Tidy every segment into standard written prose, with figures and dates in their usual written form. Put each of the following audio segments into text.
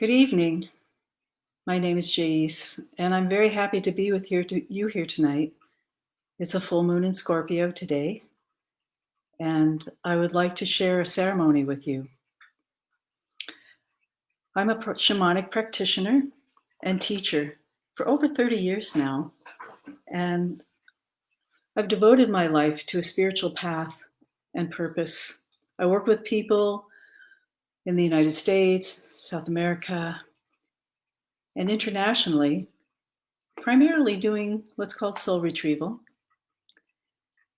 Good evening. My name is Jaes, and I'm very happy to be with you here tonight. It's a full moon in Scorpio today, and I would like to share a ceremony with you. I'm a shamanic practitioner and teacher for over 30 years now, and I've devoted my life to a spiritual path and purpose. I work with people in the United States, South America, and internationally, primarily doing what's called soul retrieval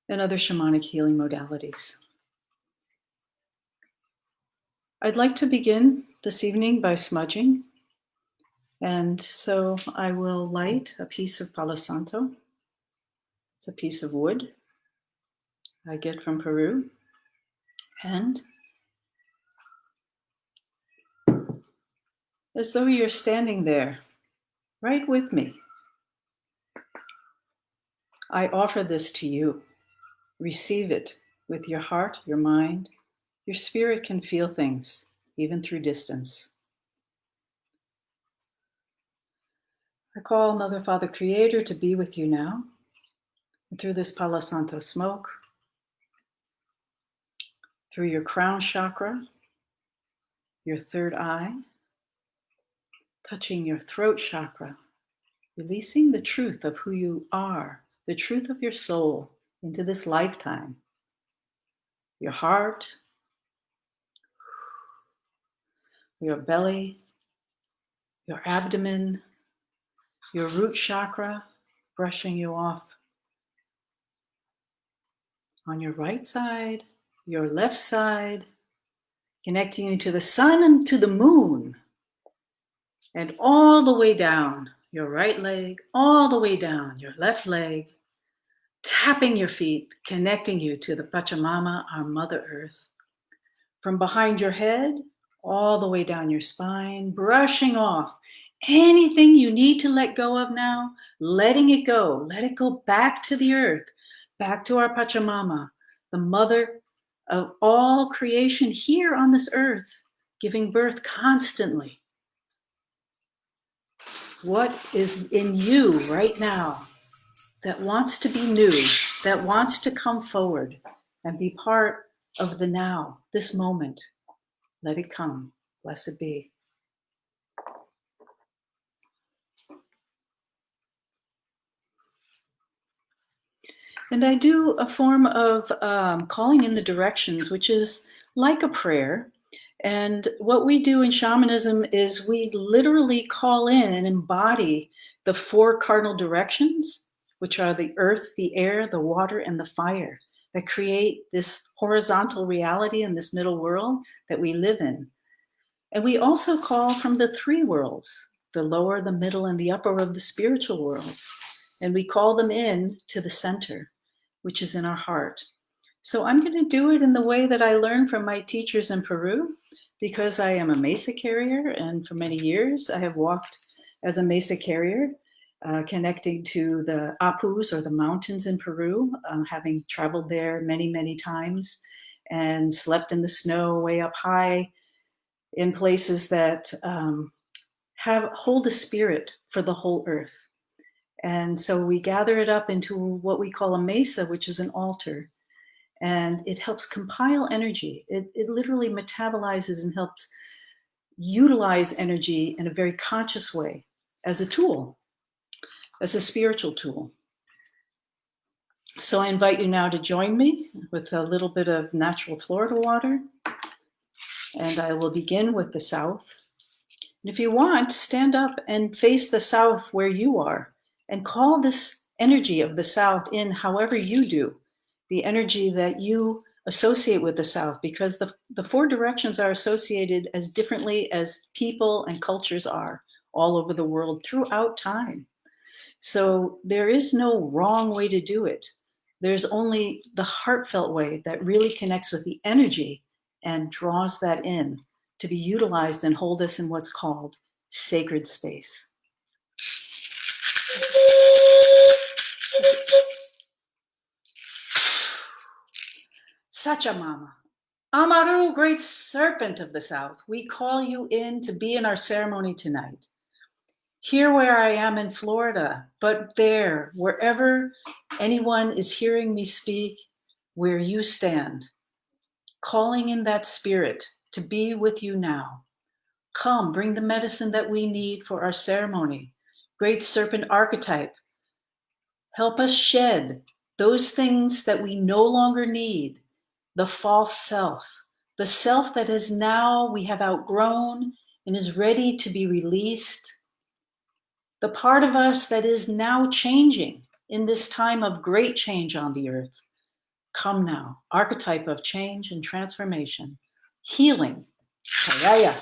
and other shamanic healing modalities. I'd like to begin this evening by smudging, and so I will light a piece of Palo Santo. It's a piece of wood I get from Peru, and as though you're standing there right with me, I offer this to you. Receive it with your heart, your mind. Your spirit can feel things, even through distance. I call Mother, Father, Creator to be with you now. And through this Palo Santo smoke, through your crown chakra, your third eye, touching your throat chakra, releasing the truth of who you are, the truth of your soul into this lifetime. Your heart, your belly, your abdomen, your root chakra, brushing you off on your right side, your left side, connecting you to the sun and to the moon, and all the way down your right leg, all the way down your left leg, tapping your feet, connecting you to the Pachamama, our Mother Earth. From behind your head, all the way down your spine, brushing off anything you need to let go of now, letting it go. Let it go back to the earth, back to our Pachamama, the mother of all creation here on this earth, giving birth constantly. What is in you right now that wants to be new, that wants to come forward and be part of the now, this moment? Let it come. Blessed be. And I do a form of calling in the directions, which is like a prayer. And what we do in shamanism is we literally call in and embody the four cardinal directions, which are the earth, the air, the water, and the fire, that create this horizontal reality in this middle world that we live in. And we also call from the three worlds, the lower, the middle, and the upper of the spiritual worlds. And we call them in to the center, which is in our heart. So I'm going to do it in the way that I learned from my teachers in Peru, because I am a mesa carrier, and for many years I have walked as a mesa carrier, connecting to the Apus, or the mountains in Peru, having traveled there many, many times and slept in the snow way up high in places that hold a spirit for the whole earth. And so we gather it up into what we call a mesa, which is an altar. And it helps compile energy. It literally metabolizes and helps utilize energy in a very conscious way as a tool, as a spiritual tool. So I invite you now to join me with a little bit of natural Florida water. And I will begin with the south. And if you want, stand up and face the south where you are and call this energy of the south in however you do, the energy that you associate with the south, because the four directions are associated as differently as people and cultures are all over the world throughout time. So there is no wrong way to do it. There's only the heartfelt way that really connects with the energy and draws that in to be utilized and hold us in what's called sacred space. Sachamama, Amaru, great serpent of the south, we call you in to be in our ceremony tonight. Here where I am in Florida, but there, wherever anyone is hearing me speak, where you stand, calling in that spirit to be with you now. Come, bring the medicine that we need for our ceremony. Great serpent archetype, help us shed those things that we no longer need, the false self, the self that is now we have outgrown and is ready to be released, the part of us that is now changing in this time of great change on the earth. Come now, archetype of change and transformation, healing. Karaya.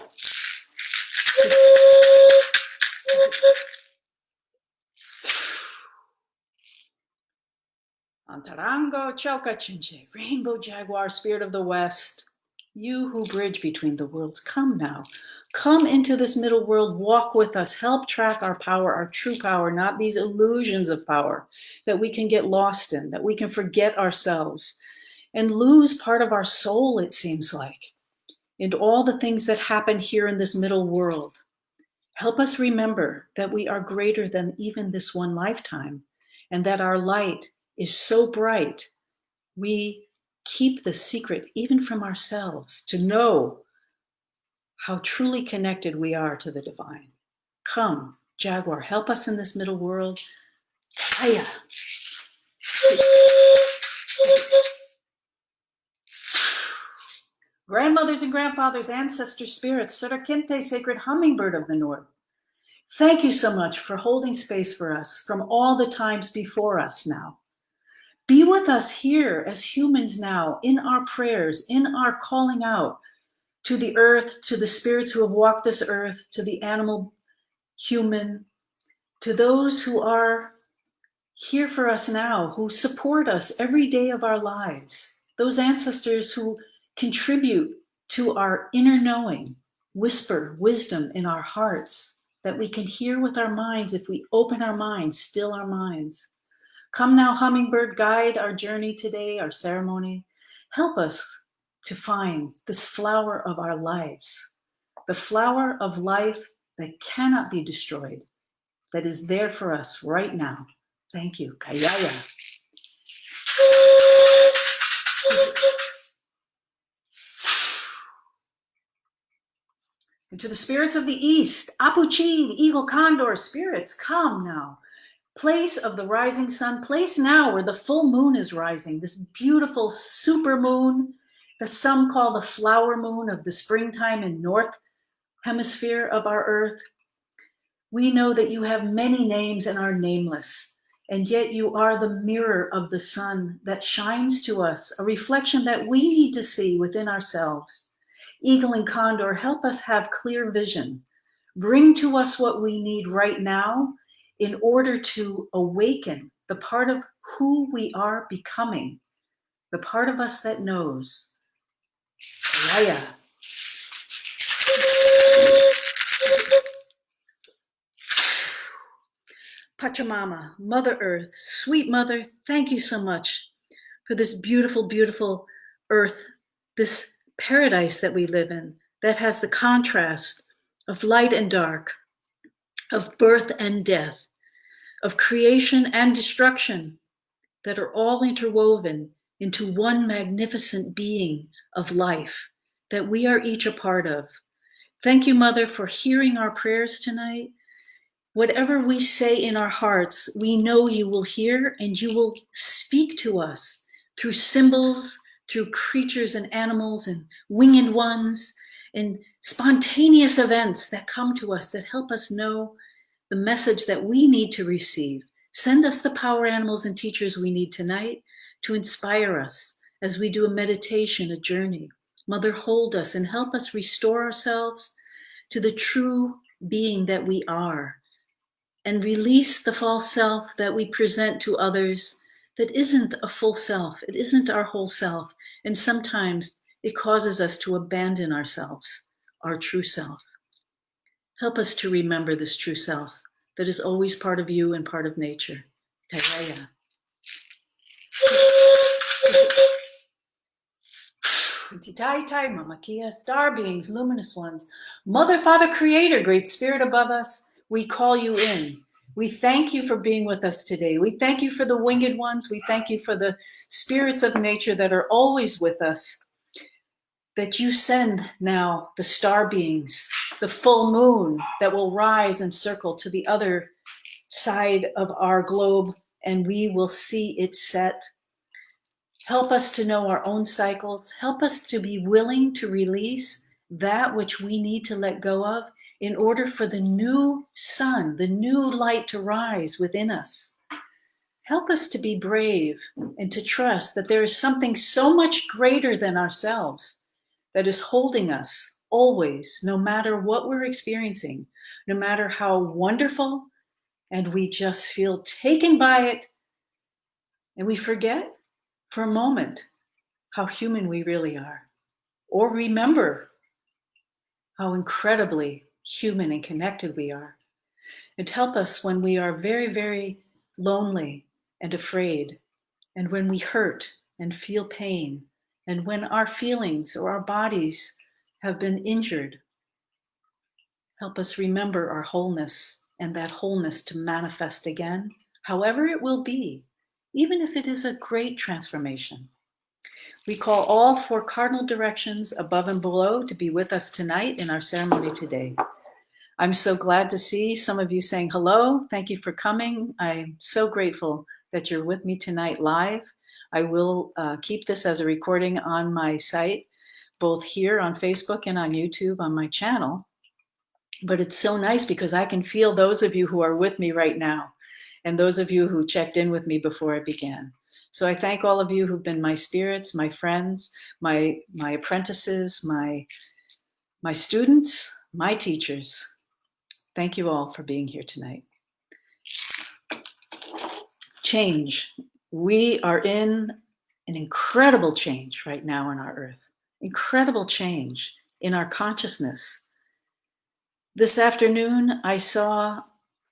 Antarango Choka Chinche, Rainbow Jaguar, Spirit of the West, you who bridge between the worlds, come now. Come into this middle world, walk with us, help track our power, our true power, not these illusions of power that we can get lost in, that we can forget ourselves and lose part of our soul, it seems like, and all the things that happen here in this middle world. Help us remember that we are greater than even this one lifetime, and that our light is so bright, we keep the secret even from ourselves to know how truly connected we are to the divine. Come, Jaguar, help us in this middle world. Aya. Grandmothers and grandfathers, ancestor spirits, Surakinte, sacred hummingbird of the north. Thank you so much for holding space for us from all the times before us now. Be with us here as humans now, in our prayers, in our calling out to the earth, to the spirits who have walked this earth, to the animal, human, to those who are here for us now, who support us every day of our lives, those ancestors who contribute to our inner knowing, whisper wisdom in our hearts that we can hear with our minds if we open our minds, still our minds. Come now, hummingbird, guide our journey today, our ceremony. Help us to find this flower of our lives, the flower of life that cannot be destroyed, that is there for us right now. Thank you. Kayaya. And to the spirits of the east, Apuchin, eagle, condor, spirits, come now. Place of the rising sun, place now where the full moon is rising, this beautiful super moon, that some call the flower moon of the springtime in north hemisphere of our earth. We know that you have many names and are nameless, and yet you are the mirror of the sun that shines to us, a reflection that we need to see within ourselves. Eagle and condor, help us have clear vision. Bring to us what we need right now in order to awaken the part of who we are becoming, the part of us that knows. Yaya. Pachamama, Mother Earth, sweet Mother, thank you so much for this beautiful, beautiful earth, this paradise that we live in, that has the contrast of light and dark, of birth and death, of creation and destruction, that are all interwoven into one magnificent being of life that we are each a part of. Thank you, Mother, for hearing our prayers tonight. Whatever we say in our hearts, we know you will hear and you will speak to us through symbols, through creatures and animals and winged ones and spontaneous events that come to us that help us know the message that we need to receive. Send us the power animals and teachers we need tonight to inspire us as we do a meditation, a journey. Mother, hold us and help us restore ourselves to the true being that we are, and release the false self that we present to others that isn't a full self. It isn't our whole self. And sometimes it causes us to abandon ourselves, our true self. Help us to remember this true self that is always part of you and part of nature. Kayaya. Titaitai, Mamakia, star beings, luminous ones, Mother, Father, Creator, Great Spirit above us, we call you in. We thank you for being with us today. We thank you for the winged ones. We thank you for the spirits of nature that are always with us, that you send now the star beings, the full moon that will rise and circle to the other side of our globe, and we will see it set. Help us to know our own cycles. Help us to be willing to release that which we need to let go of in order for the new sun, the new light to rise within us. Help us to be brave and to trust that there is something so much greater than ourselves that is holding us always, no matter what we're experiencing, no matter how wonderful, and we just feel taken by it, and we forget for a moment how human we really are, or remember how incredibly human and connected we are. And help us when we are very, very lonely and afraid, and when we hurt and feel pain, and when our feelings or our bodies have been injured. Help us remember our wholeness and that wholeness to manifest again, however it will be, even if it is a great transformation. We call all four cardinal directions above and below to be with us tonight in our ceremony today. I'm so glad to see some of you saying hello. Thank you for coming. I'm so grateful that you're with me tonight live. I will keep this as a recording on my site, both here on Facebook and on YouTube on my channel. But it's so nice because I can feel those of you who are with me right now and those of you who checked in with me before it began. So I thank all of you who've been my spirits, my friends, my apprentices, my students, my teachers. Thank you all for being here tonight. Change. We are in an incredible change right now on our earth. Incredible change in our consciousness. This afternoon, I saw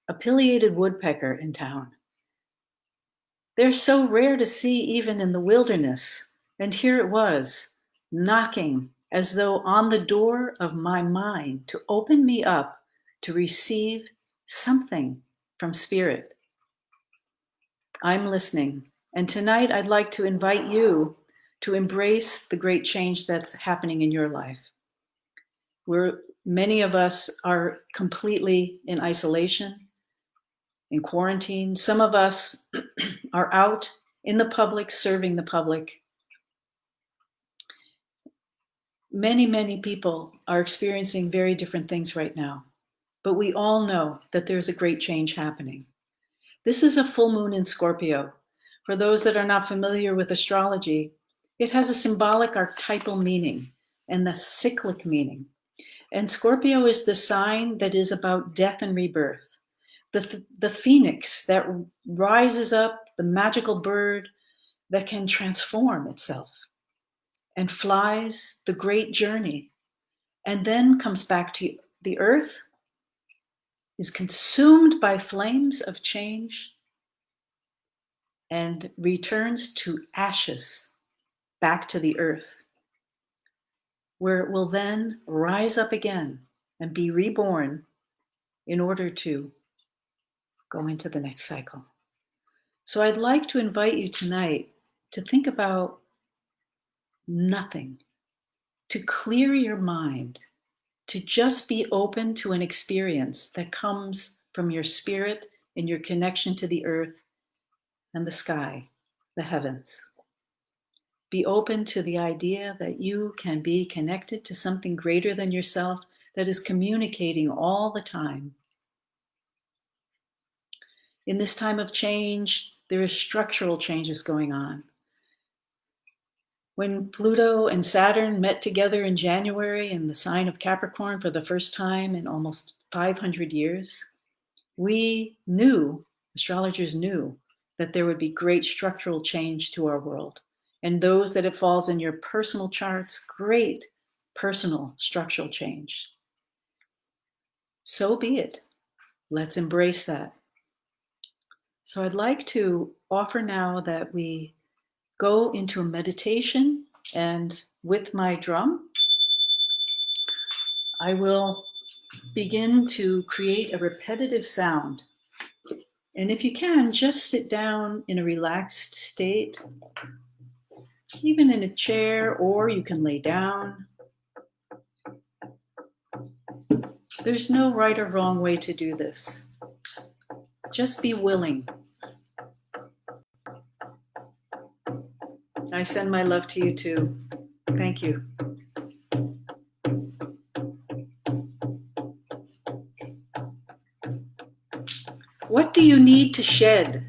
a pileated woodpecker in town. They're so rare to see even in the wilderness. And here it was, knocking as though on the door of my mind to open me up to receive something from spirit. I'm listening. And tonight I'd like to invite you to embrace the great change that's happening in your life. Many of us are completely in isolation, in quarantine. Some of us are out in the public, serving the public. Many, many people are experiencing very different things right now, but we all know that there's a great change happening. This is a full moon in Scorpio. For those that are not familiar with astrology, it has a symbolic archetypal meaning and the cyclic meaning. And Scorpio is the sign that is about death and rebirth. The phoenix that rises up, the magical bird that can transform itself and flies the great journey, and then comes back to the earth, is consumed by flames of change, and returns to ashes back to the earth, where it will then rise up again and be reborn in order to go into the next cycle. So I'd like to invite you tonight to think about nothing, to clear your mind, to just be open to an experience that comes from your spirit and your connection to the earth and the sky, the heavens. Be open to the idea that you can be connected to something greater than yourself that is communicating all the time. In this time of change, there are structural changes going on. When Pluto and Saturn met together in January in the sign of Capricorn for the first time in almost 500 years, we knew, astrologers knew, that there would be great structural change to our world. And those that it falls in your personal charts, great personal structural change. So be it. Let's embrace that. So I'd like to offer now that we go into a meditation and with my drum, I will begin to create a repetitive sound. And if you can, just sit down in a relaxed state, even in a chair, or you can lay down. There's no right or wrong way to do this. Just be willing. I send my love to you too. Thank you. What do you need to shed?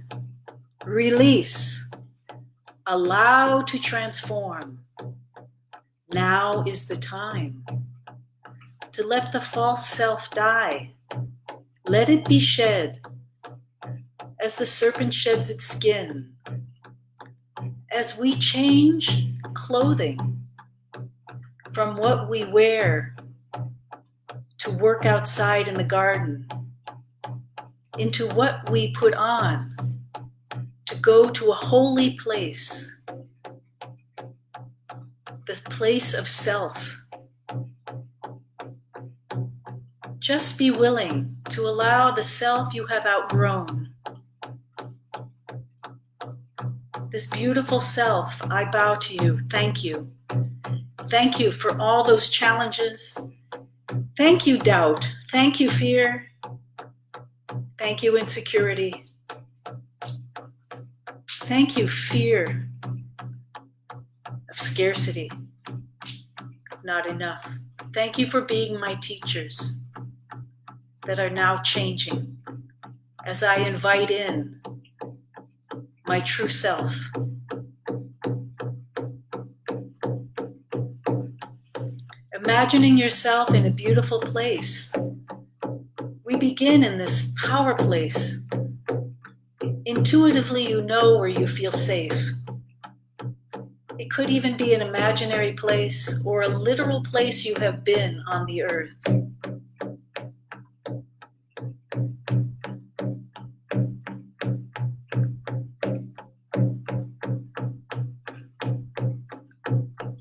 Release. Allow to transform. Now is the time to let the false self die. Let it be shed as the serpent sheds its skin. As we change clothing from what we wear to work outside in the garden, into what we put on to go to a holy place, the place of self. Just be willing to allow the self you have outgrown. This beautiful self, I bow to you. Thank you. Thank you for all those challenges. Thank you, doubt. Thank you, fear. Thank you, insecurity. Thank you, fear of scarcity, not enough. Thank you for being my teachers that are now changing as I invite in my true self. Imagining yourself in a beautiful place. We begin in this power place. Intuitively, you know where you feel safe. It could even be an imaginary place or a literal place you have been on the earth.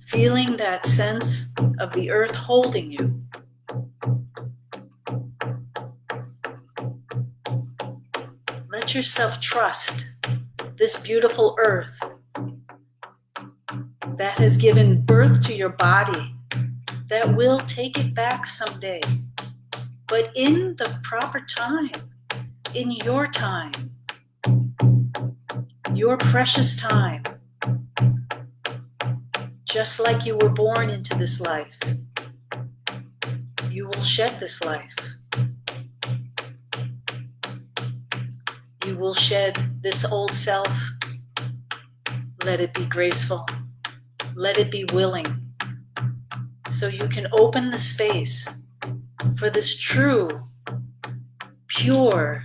Feeling that sense of the earth holding you. Let yourself trust this beautiful earth that has given birth to your body, that will take it back someday. But in the proper time, in your time, your precious time, just like you were born into this life, you will shed this life. You will shed this old self. Let it be graceful. Let it be willing. So you can open the space for this true, pure,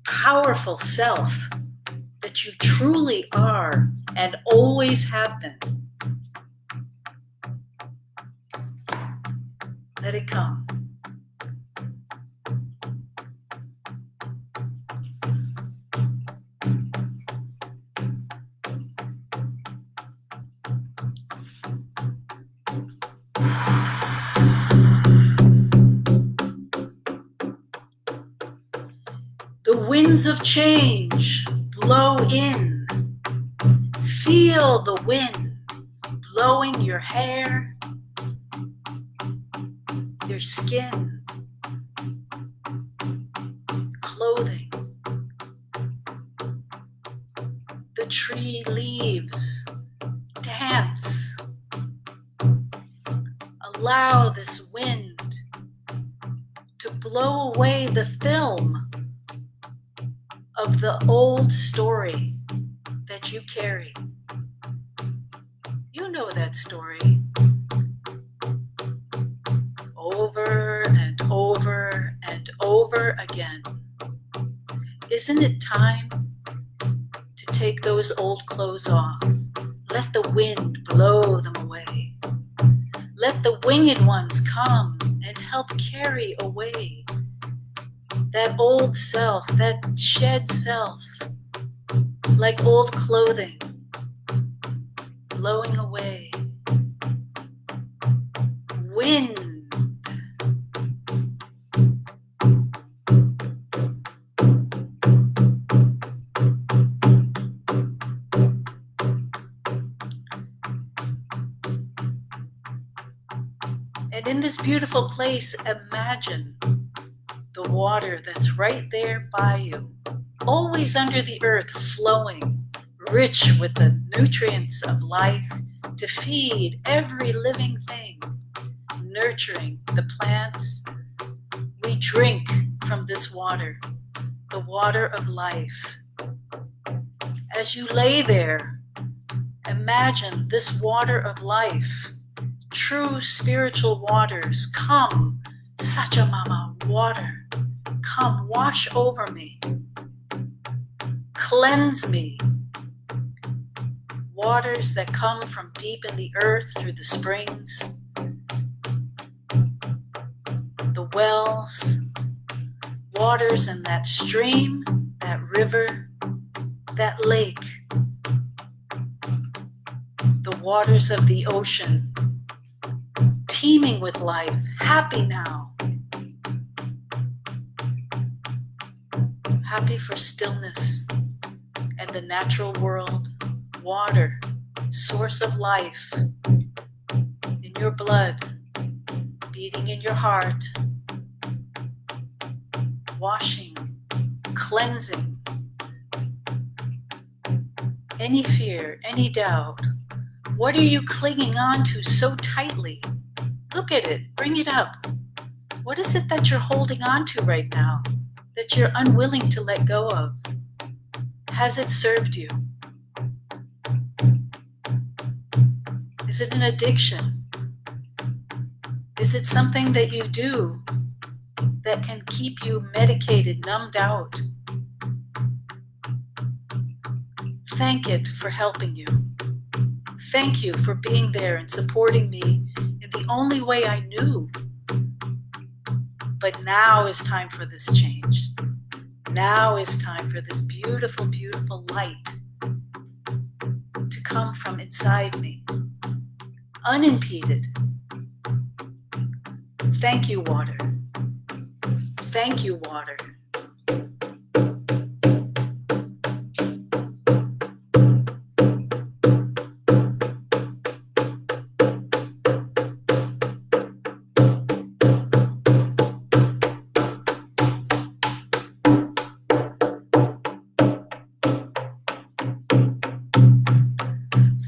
powerful self that you truly are and always have been. Let it come. The winds of change blow in. Feel the wind blowing your hair, your skin, clothing. The tree leaves dance. Allow this wind to blow away the film of the old story that you carry. You know that story. Over and over and over again. Isn't it time to take those old clothes off? Let the wind blow them away. Let the winged ones come and help carry away that old self, that shed self, like old clothing, blowing away. wind. And in this beautiful place, imagine the water that's right there by you, always under the earth, flowing, rich with the nutrients of life to feed every living thing, nurturing the plants. We drink from this water, the water of life. As you lay there, imagine this water of life, true spiritual waters. Come, Sachamama, water, come wash over me, cleanse me. Waters that come from deep in the earth through the springs, the wells, waters in that stream, that river, that lake, the waters of the ocean, teeming with life, happy now, happy for stillness and the natural world. Water, source of life, in your blood, beating in your heart, washing, cleansing any fear, any doubt. What are you clinging on to so tightly? Look at it, bring it up. What is it that you're holding on to right now that you're unwilling to let go of? Has it served you? Is it an addiction? Is it something that you do that can keep you medicated, numbed out? Thank it for helping you. Thank you for being there and supporting me in the only way I knew. But now is time for this change. Now is time for this beautiful, beautiful light to come from inside me, unimpeded. Thank you, water. Thank you, water.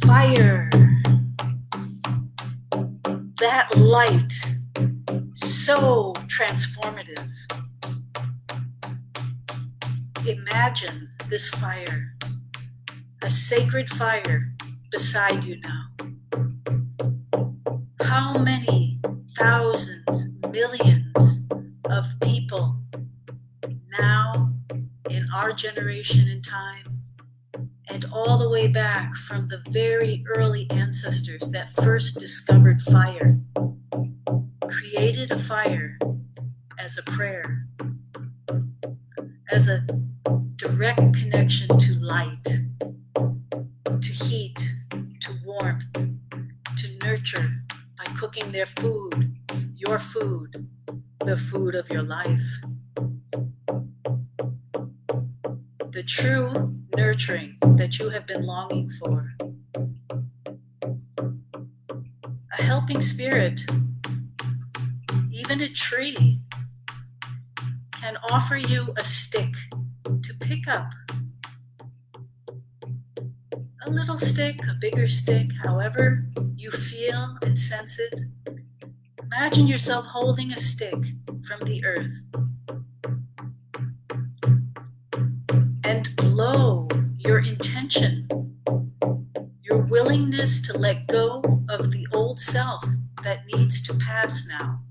Fire. That light, so transformative. Imagine this fire, a sacred fire beside you now. How many thousands, millions of people now in our generation and time, and all the way back from the very early ancestors that first discovered fire, created a fire as a prayer, as a direct connection to light, to heat, to warmth, to nurture by cooking their food, your food, the food of your life. The true nurturing that you have been longing for. A helping spirit, even a tree, can offer you a stick to pick up. A little stick, a bigger stick, however you feel and sense it. Imagine yourself holding a stick from the earth and blow your intention, your willingness to let go of the old self that needs to pass now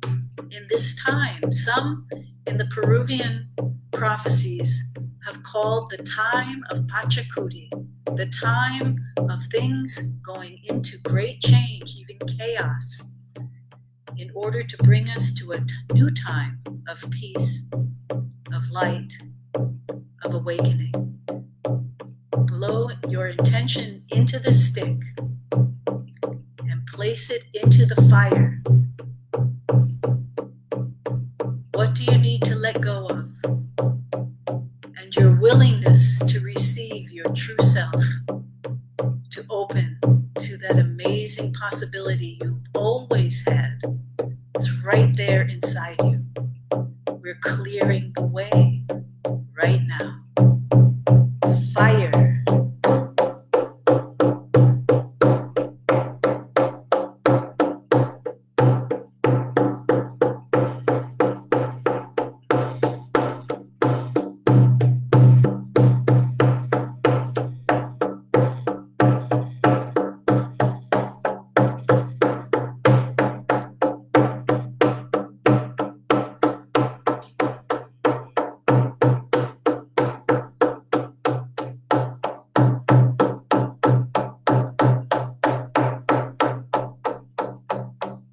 in this time. Some in the Peruvian prophecies have called the time of Pachacuti, the time of things going into great change, even chaos, in order to bring us to a new time of peace, of light, of awakening. Blow your intention into the stick and place it into the fire do you need to let go of? And your willingness to receive your true self, to open to that amazing possibility you've always had, is right there inside you. We're clearing the way right now. Fire.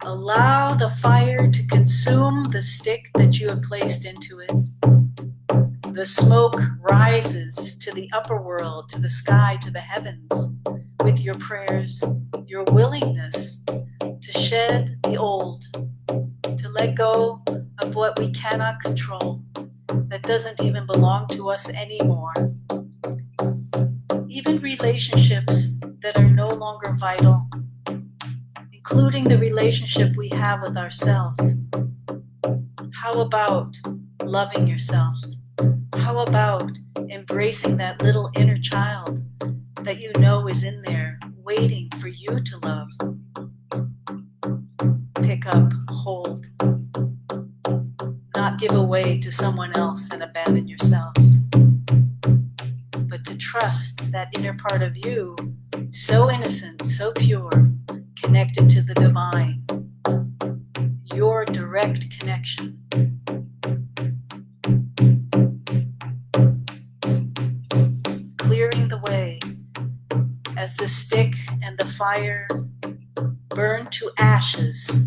Allow the fire to consume the stick that you have placed into it. The smoke rises to the upper world, to the sky, to the heavens, with your prayers, your willingness to shed the old, to let go of what we cannot control, that doesn't even belong to us anymore. Even relationships that are no longer vital, including the relationship we have with ourselves. How about loving yourself? How about embracing that little inner child that you know is in there waiting for you to love? Pick up, hold, not give away to someone else and abandon yourself, but to trust that inner part of you, so innocent, so pure, connected to the divine, your direct connection. Clearing the way as the stick and the fire burn to ashes,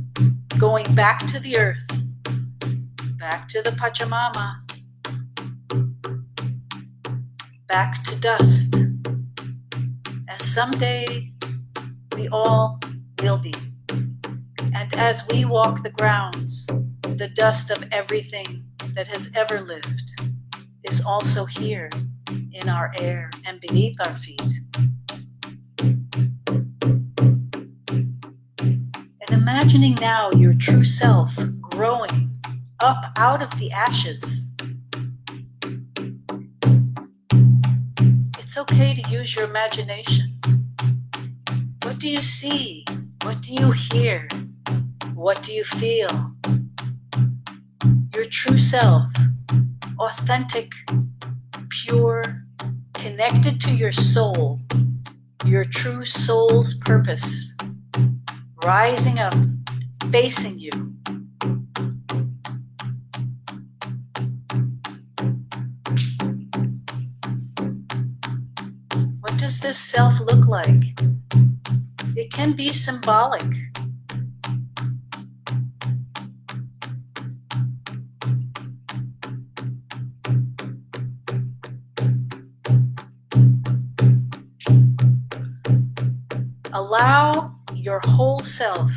going back to the earth, back to the Pachamama, back to dust, as someday we all will be. And as we walk the grounds, the dust of everything that has ever lived is also here in our air and beneath our feet. And imagining now your true self growing up out of the ashes. It's okay to use your imagination. What do you see? What do you hear? What do you feel? Your true self, authentic, pure, connected to your soul, your true soul's purpose, rising up, facing you. What does this self look like? It can be symbolic. Allow your whole self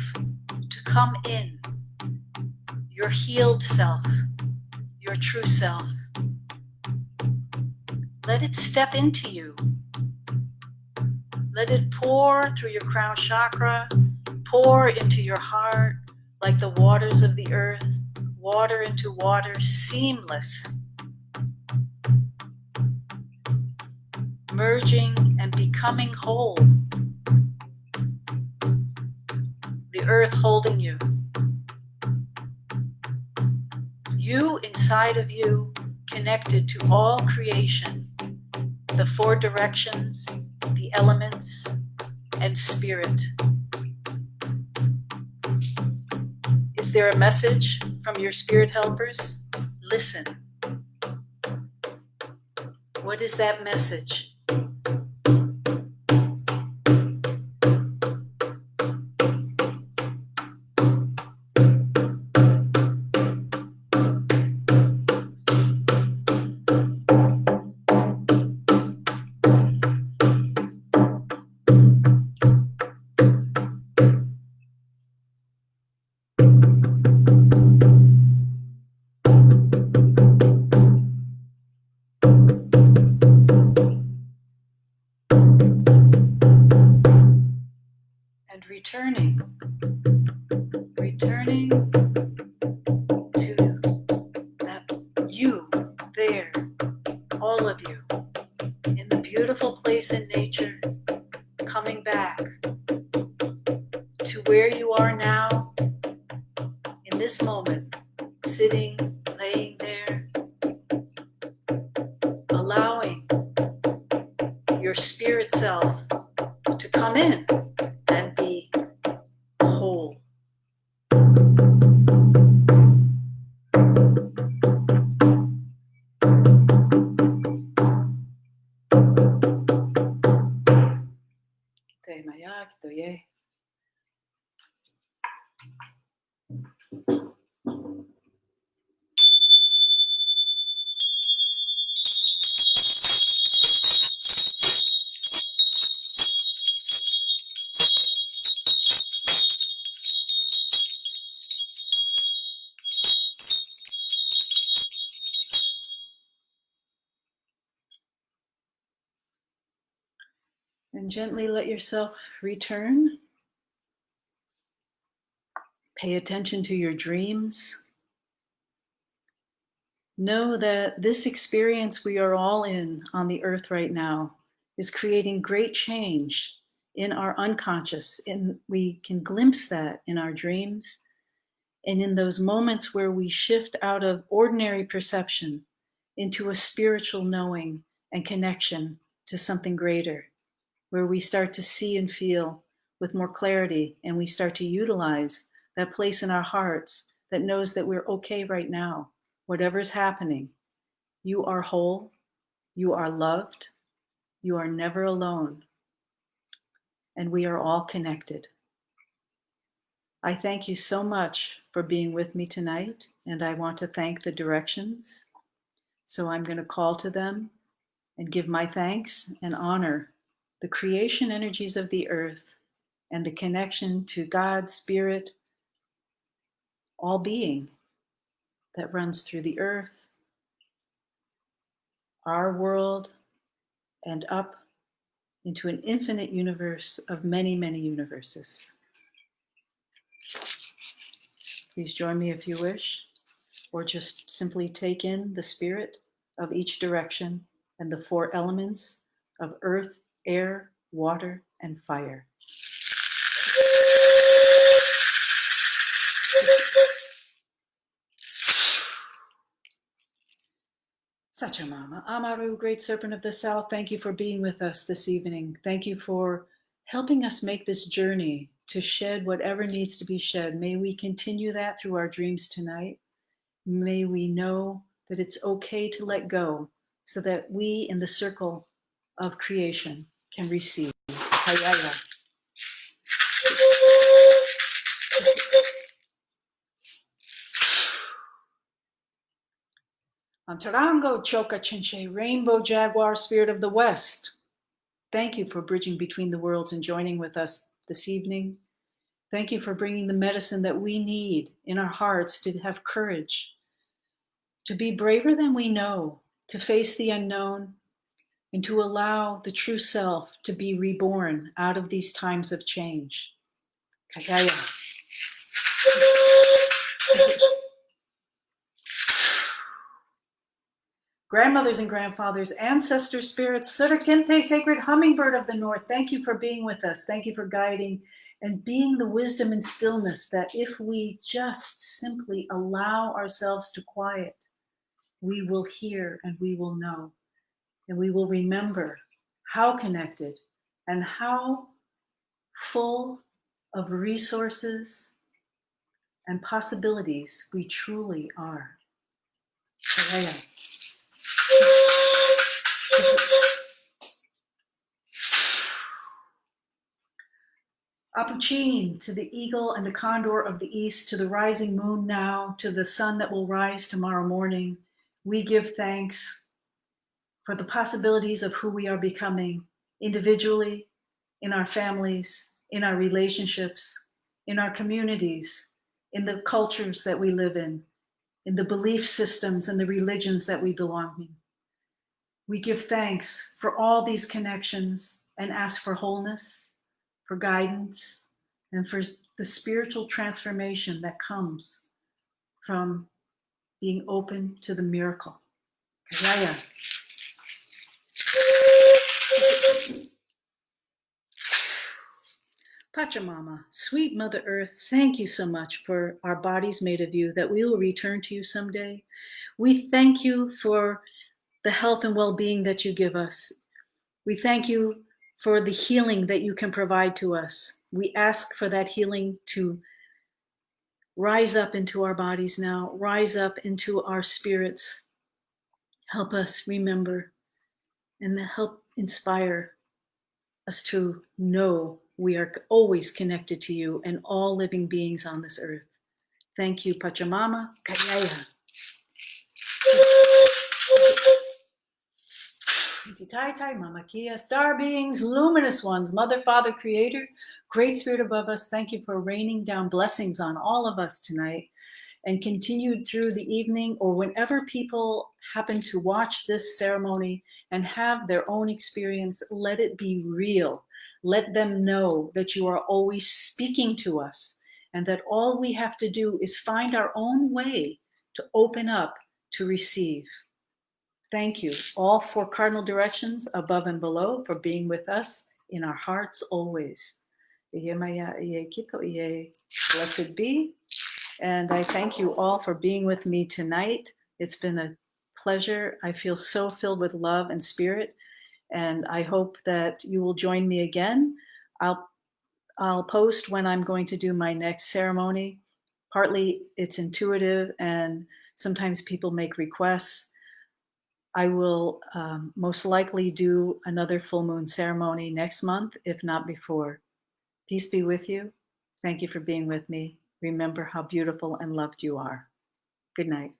to come in, your healed self, your true self. Let it step into you. Let it pour through your crown chakra, pour into your heart like the waters of the earth, water into water, seamless, merging and becoming whole. The earth holding you. You inside of you, connected to all creation, the four directions, the elements, and spirit. Is there a message from your spirit helpers? Listen. What is that message? place in nature, coming back to where you are now, in this moment, sitting, laying there, allowing your spirit self to come in and be whole. And gently let yourself return. Pay attention to your dreams. Know that this experience we are all in on the earth right now is creating great change in our unconscious. And we can glimpse that in our dreams and in those moments where we shift out of ordinary perception into a spiritual knowing and connection to something greater, where we start to see and feel with more clarity, and we start to utilize that place in our hearts that knows that we're okay right now. Whatever's happening, you are whole, you are loved, you are never alone, and we are all connected. I thank you so much for being with me tonight, and I want to thank the directions. So I'm going to call to them and give my thanks and honor the creation energies of the earth and the connection to God, Spirit, all being that runs through the earth, our world, and up into an infinite universe of many, many universes. Please join me if you wish, or just simply take in the spirit of each direction and the four elements of earth, air, water, and fire. Sachamama, Amaru, Great Serpent of the South, thank you for being with us this evening. Thank you for helping us make this journey to shed whatever needs to be shed. May we continue that through our dreams tonight. May we know that it's okay to let go so that we in the circle of creation can receive. Hayaya. Antarango Choka Chinche, Rainbow Jaguar, Spirit of the West. Thank you for bridging between the worlds and joining with us this evening. Thank you for bringing the medicine that we need in our hearts to have courage, to be braver than we know, to face the unknown, and to allow the true self to be reborn out of these times of change. Kagaya. Grandmothers and grandfathers, ancestor spirits, Surakente, sacred hummingbird of the north, thank you for being with us. Thank you for guiding and being the wisdom and stillness that if we just simply allow ourselves to quiet, we will hear and we will know. And we will remember how connected and how full of resources and possibilities we truly are. Apuchin, to the eagle and the condor of the east, to the rising moon now, to the sun that will rise tomorrow morning, we give thanks for the possibilities of who we are becoming individually, in our families, in our relationships, in our communities, in the cultures that we live in the belief systems and the religions that we belong in. We give thanks for all these connections and ask for wholeness, for guidance, and for the spiritual transformation that comes from being open to the miracle. Kayaya. Pachamama, sweet Mother Earth, thank you so much for our bodies made of you, that we will return to you someday. We thank you for the health and well-being that you give us. We thank you for the healing that you can provide to us. We ask for that healing to rise up into our bodies now, rise up into our spirits. Help us remember and help inspire us to know we are always connected to you and all living beings on this earth. Thank you, Pachamama. Kayaya. Tai Tai, Mama Kia, star beings, luminous ones, Mother, Father, Creator, Great Spirit above us, thank you for raining down blessings on all of us tonight and continued through the evening or whenever people happen to watch this ceremony and have their own experience, let it be real. Let them know that you are always speaking to us and that all we have to do is find our own way to open up to receive. Thank you, all four cardinal directions, above and below, for being with us in our hearts always. Blessed be. And I thank you all for being with me tonight. It's been a pleasure. I feel so filled with love and spirit. And I hope that you will join me again. I'll post when I'm going to do my next ceremony. Partly it's intuitive, and sometimes people make requests. I will most likely do another full moon ceremony next month, if not before. Peace be with you. Thank you for being with me. Remember how beautiful and loved you are. Good night.